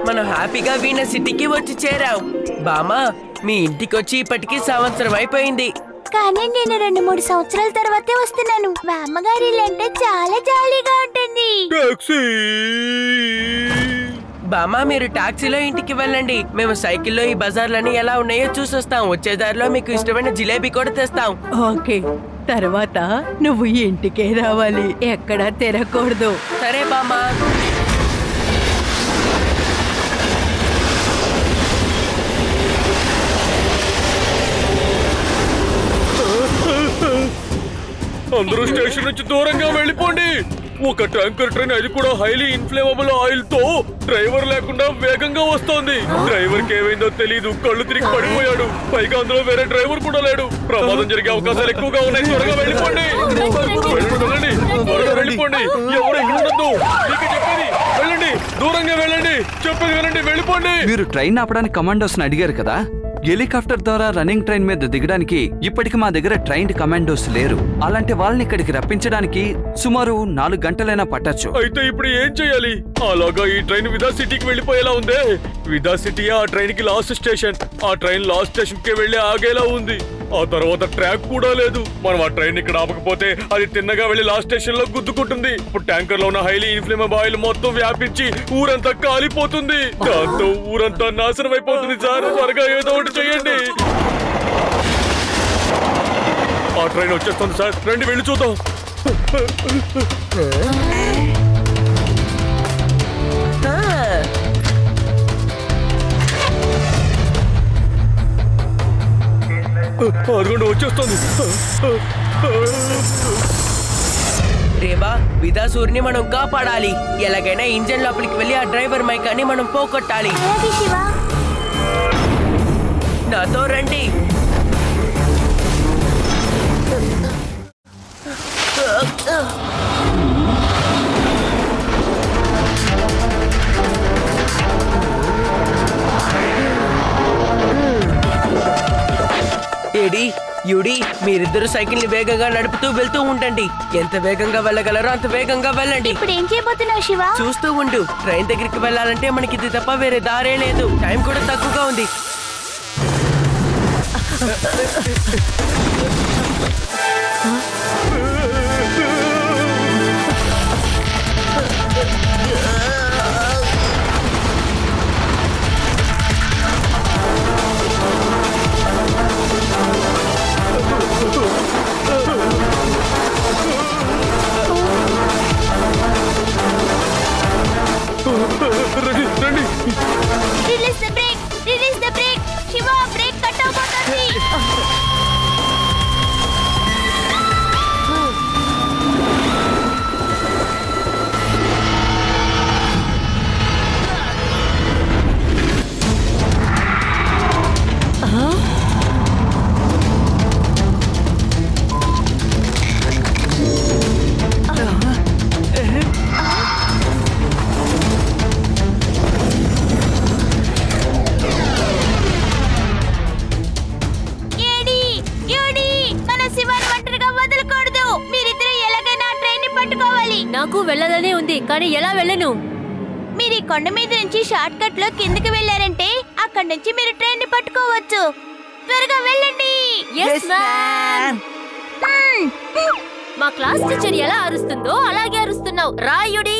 మనం హ్యాపీగా వీణ సిటీకి వచ్చి చేరాం. బామా, మీ ఇంటికి వచ్చి ఇప్పటికి సంవత్సరం అయిపోయింది. కానీ నేను 2-3 సంవత్సరాల తర్వాతే వస్తున్నాను. బామ్మగారి ఇల్లంటే చాలా జాలీగా ఉంటుంది. బామా, మీరు టాక్సీలో ఇంటికి వెళ్ళండి. మేము సైకిల్లో ఈ బజార్లని ఎలా ఉన్నాయో చూసొస్తాం. వచ్చే దారిలో మీకు ఇష్టమైన జిలేబీ కూడా తెస్తాం. ఓకే, తర్వాత నువ్వు ఇంటికే రావాలి, ఎక్కడా తిరగకూడదు. సరే బామా. అందరూ స్టేషన్ నుంచి దూరంగా వెళ్ళిపోండి. ఒక ట్యాంకర్ ట్రైన్, అది కూడా హైలీ ఇన్ఫ్లేమబుల్ ఆయిల్ తో డ్రైవర్ లేకుండా వేగంగా వస్తోంది. డ్రైవర్ కి ఏమైందో తెలీదు, కళ్ళు తిరిగి పడిపోయాడు. పైగా అందులో వేరే డ్రైవర్ కూడా లేడు. ప్రమాదం జరిగే అవకాశాలు ఎక్కువగా ఉన్నాయి. త్వరగా వెళ్ళిపోండి, వెళ్ళండి, త్వరగా వెళ్ళిపోండి. ఎవరు ఇక్కడ ఉండద్దు. మీకు చెప్పేది వెళ్ళండి, దూరంగా వెళ్ళండి, చెప్పేది వెళ్ళండి, వెళ్ళిపోండి. మీరు ట్రైన్ ఆపడానికి కమాండోస్ అడిగారు కదా. హెలికాప్టర్ ద్వారా రన్నింగ్ ట్రైన్ మీద దిగడానికి ఇప్పటికి మా దగ్గర ట్రైన్డ్ కమాండోస్ లేరు. అలాంటి వాళ్ళని ఇక్కడికి రప్పించడానికి సుమారు 4 గంటలైనా పట్టొచ్చు. అయితే ఇప్పుడు ఏం చేయాలి? అలాగా ఈ ట్రైన్ విదా సిటీకి వెళ్ళిపోయేలా ఉందే. విదా సిటీ ఆ ట్రైన్ కి లాస్ట్ స్టేషన్. ఆ ట్రైన్ లాస్ట్ స్టేషన్ కి వెళ్లి ఆగేలా ఉంది. ఆ తర్వాత ట్రాక్ కూడా లేదు. మనం ఆ ట్రైన్ ఇక్కడ ఆపకపోతే అది తిన్నగా వెళ్లి లాస్ట్ స్టేషన్ లో గుద్దుకుంటుంది. ఇప్పుడు ట్యాంకర్ లో ఉన్న హైలీ ఇన్ఫ్లేమబుల్ ఆయిల్ మొత్తం వ్యాపించి ఊరంతా కాలిపోతుంది. దాంతో ఊరంతా నాశనం అయిపోతుంది. సార్, త్వరగా ఏదో ఒకటి చేయండి. ఆ ట్రైన్ వచ్చేస్తుంది సార్, రండి వెళ్ళి చూద్దాం. అదిగోండి వచ్చేస్తుంది. రేవా, విదాసూర్ని మనం కాపాడాలి. ఎలాగైనా ఇంజన్ లోపలికి వెళ్ళి ఆ డ్రైవర్ మైకాన్ని మనం పోగొట్టాలి. నాతో రండి. ఏడి, యుడి, మీరిద్దరు సైకిల్ ని వేగంగా నడుపుతూ వెళ్తూ ఉండండి. ఎంత వేగంగా వెళ్ళగలరో అంత వేగంగా వెళ్ళండి. ఇప్పుడు ఏం చేయబోతున్నావు శివ? చూస్తూ ఉండు. ట్రైన్ దగ్గరికి వెళ్ళాలంటే మనకి ఇది తప్ప వేరే దారే లేదు. టైం కూడా తక్కువగా ఉంది. Release the break. Shiva, break cut అవబోతుంది. నాకు వెళ్ళాలనే ఉంది, కానీ ఎలా వెళ్ళను? మీరు ఈ కొండ మీద నుంచి షార్ట్ కట్ లో కిందకి వెళ్ళారంటే అక్కడ నుంచి మీరు ట్రైన్ ని పట్టుకోవచ్చు. త్వరగా వెళ్ళండి. మా క్లాస్ టీచర్ ఎలా అరుస్తుందో అలాగే అరుస్తున్నావు రాయుడి.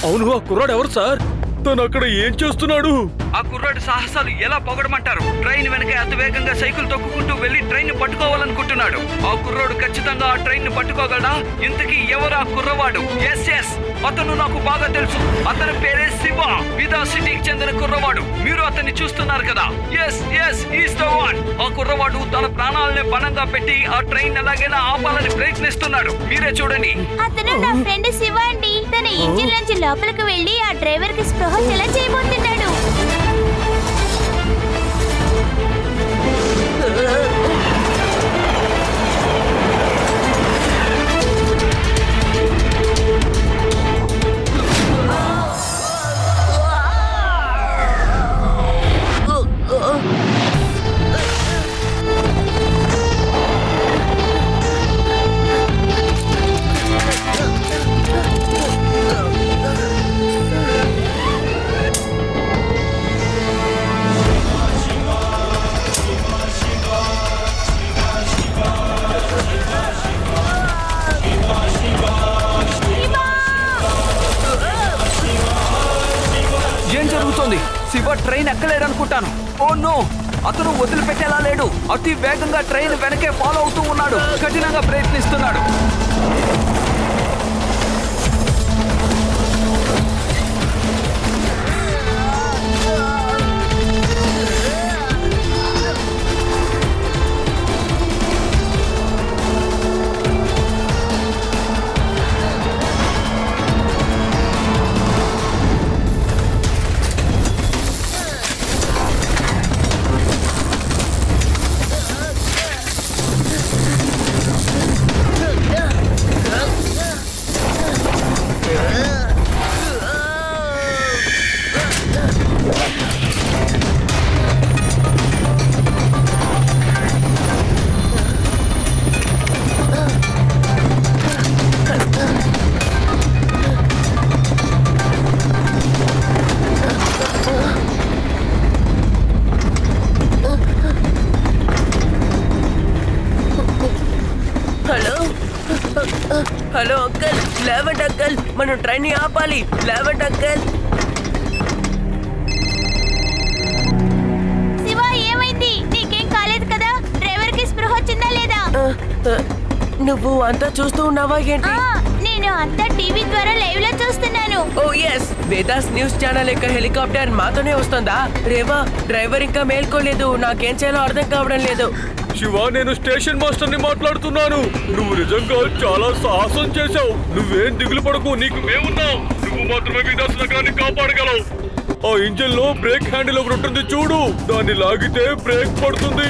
అవును, ఆ కుర్రాడు ఎవరు సార్? తను అక్కడ ఏం చేస్తున్నాడు? ఆ కుర్రాడు సాహసాలు ఎలా పొగడమంటారు? ట్రైన్ వెనక అతి వేగంగా సైకిల్ తొక్కుకుంటూ వెళ్లి ట్రైన్ ని పట్టుకోవాలనుకుంటున్నాడు. ఆ కుర్రాడు ఖచ్చితంగా ఆ ట్రైన్ ని పట్టుకోగలడా? ఇంతకీ ఎవరు ఆ కుర్రవాడు? ఎస్, అతను నాకు బాగా తెలుసు. అతని పేరే శివ, విదా సిటీకి చెందిన కుర్రవాడు. మీరు అతన్ని చూస్తున్నారు కదా. Yes, is the one. ఆ కుర్రవాడు తన ప్రాణాలనే పణంగా పెట్టి ఆ ట్రైన్ ఎలాగైనా ఆపాలని ప్రయత్నిస్తున్నాడు. మీరే చూడండి. అతను నా ఫ్రెండ్ శివ అండి. తన ఇంజిన్ నుంచి లోపలికి వెళ్లి ఆ డ్రైవర్ కి స్పృహ ఎలా చేయబోతున్నాడు. శివ ట్రైన్ ఎక్కలేడు అనుకుంటాను. ఓ నో, అతను వదిలిపెట్టేలా లేడు. అతి వేగంగా ట్రైన్ వెనకే ఫాలో అవుతూ ఉన్నాడు. కఠినంగా ప్రయత్నిస్తున్నాడు. హలో అంకల్, లేవండి అంకల్, మనం ట్రైన్ ని ఆపాలి. లేవండి అంకల్. శివ, ఏమైంది? నీకేం కాలేదు కదా? డ్రైవర్ కి స్పృహ వచ్చిందా లేదా? నువ్వు అంతా చూస్తూ ఉన్నావా ఏంటి? నేను అంతా టీవీ ద్వారా లైవ్ లో చూస్తున్నాను. ఓ ఎస్, వేదాస్ న్యూస్ ఛానల్ యొక్క హెలికాప్టర్ మాతోనే వస్తుందా? రేవా, డ్రైవర్ ఇంకా మేల్కోలేదు. నాకేం చేయాలో అర్థం కావడం లేదు. శివ, నేను స్టేషన్ మాస్టర్ ని మాట్లాడుతున్నాను. నువ్వు నిజంగా చాలా సాహసం చేశావు. నువ్వేం దిగులు పడకు, నీకు మేమున్నావు. నువ్వు మాత్రమే విదాస్ నగరాన్ని కాపాడగలవు. ఆ ఇంజిన్ లో బ్రేక్ హ్యాండిల్ ఒకటి ఉంటుంది చూడు, దాన్ని లాగితే బ్రేక్ పడుతుంది.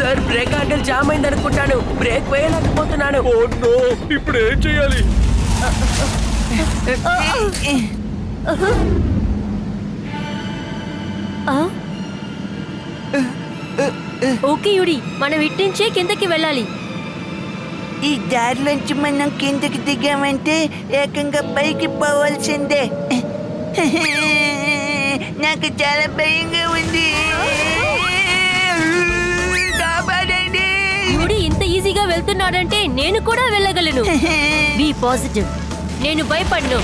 సార్, బ్రేక్ హ్యాండిల్ జామ్ అయింది అనుకుంటాను. బ్రేక్ వేయలేకపోతున్నాను. ఓ నో, ఇప్పుడు ఏం చేయాలి? ఓకే యుడి, మనం ఇట్టించే కిందకి వెళ్ళాలి. ఈ దారిలోంచి మనం కిందకి దిగామంటే ఏకంగా పైకి పోవాల్సిందే. నాకు చాలా భయంగా ఉంది. కాపాడండి. యుడి ఇంత ఈజీగా వెళ్తున్నాడంటే నేను కూడా వెళ్ళగలను. Be positive. నేను భయపడను.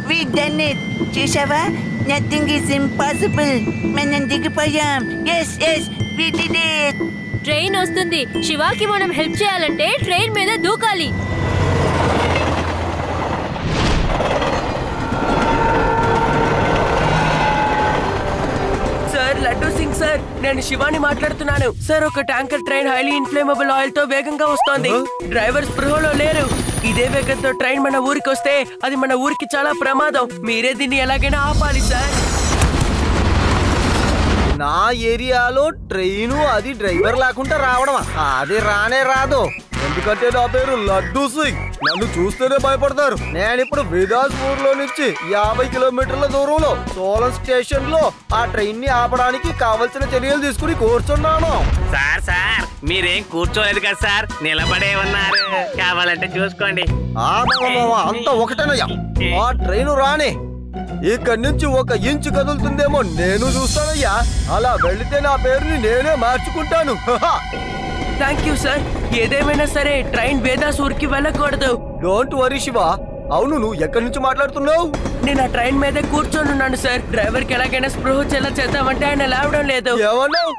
We done it. చూసావా? Nothing is impossible. మనం దిగిపోయాం. Yes, we did it. Train వస్తుంది. శివాకి మనం హెల్ప్ చేయాలంటే ట్రైన్ మీద దూకాలి. సార్, లడ్డూ సింగ్ సార్, నేను శివాని మాట్లాడుతున్నాను. సార్, ఒక tanker train highly inflammable oil తో వేగంగా వస్తోంది. డ్రైవర్ స్పృహలో లేరు. ఇదే వేగంతో ట్రైన్ మన ఊరికి వస్తే అది మన ఊరికి చాలా ప్రమాదం. మీరే దీన్ని ఎలాగైనా ఆపాలి సార్. నా ఏరియాలో ట్రైను అది డ్రైవర్ లేకుండా రావడమా? అది రానే రాదు. ఎందుకంటే నా పేరు లడ్డూ సింగ్. నన్ను చూస్తేనే భయపడతారు. నేను ఇప్పుడు విదాస్పూర్ లో నుంచి 50 కిలోమీటర్ల దూరంలో సోలన్ స్టేషన్ లో ఆ ట్రైన్ ని ఆపడానికి కావలసిన చర్యలు తీసుకుని కూర్చున్నాను. సార్ మీరేం కూర్చోలేదు కదా సార్, నిలబడే ఉన్నారు. కావాలంటే చూసుకోండి. అంతా ఒకటేనయ్యా. ఆ ట్రైన్ రాని ఇక్కడి నుంచి 1 ఇంచు కదులుతుందేమో నేను చూస్తానయ్యా. అలా వెళితే నా పేరుని నేనే మార్చుకుంటాను. Thank you sir. ఏదేమైనా సరే ట్రైన్ వేదాస్ ఊరికి వెళ్ళకూడదు. Don't worry Shiva. అవును, నువ్వు ఎక్కడి నుంచి మాట్లాడుతున్నావు? నేను ఆ ట్రైన్ మీదే కూర్చొని ఉన్నాను సార్. డ్రైవర్ కి ఎలాగైనా స్పృహ చెల్ల చేద్దామంటే ఆయన లేవడం లేదు. ఏమన్నావు?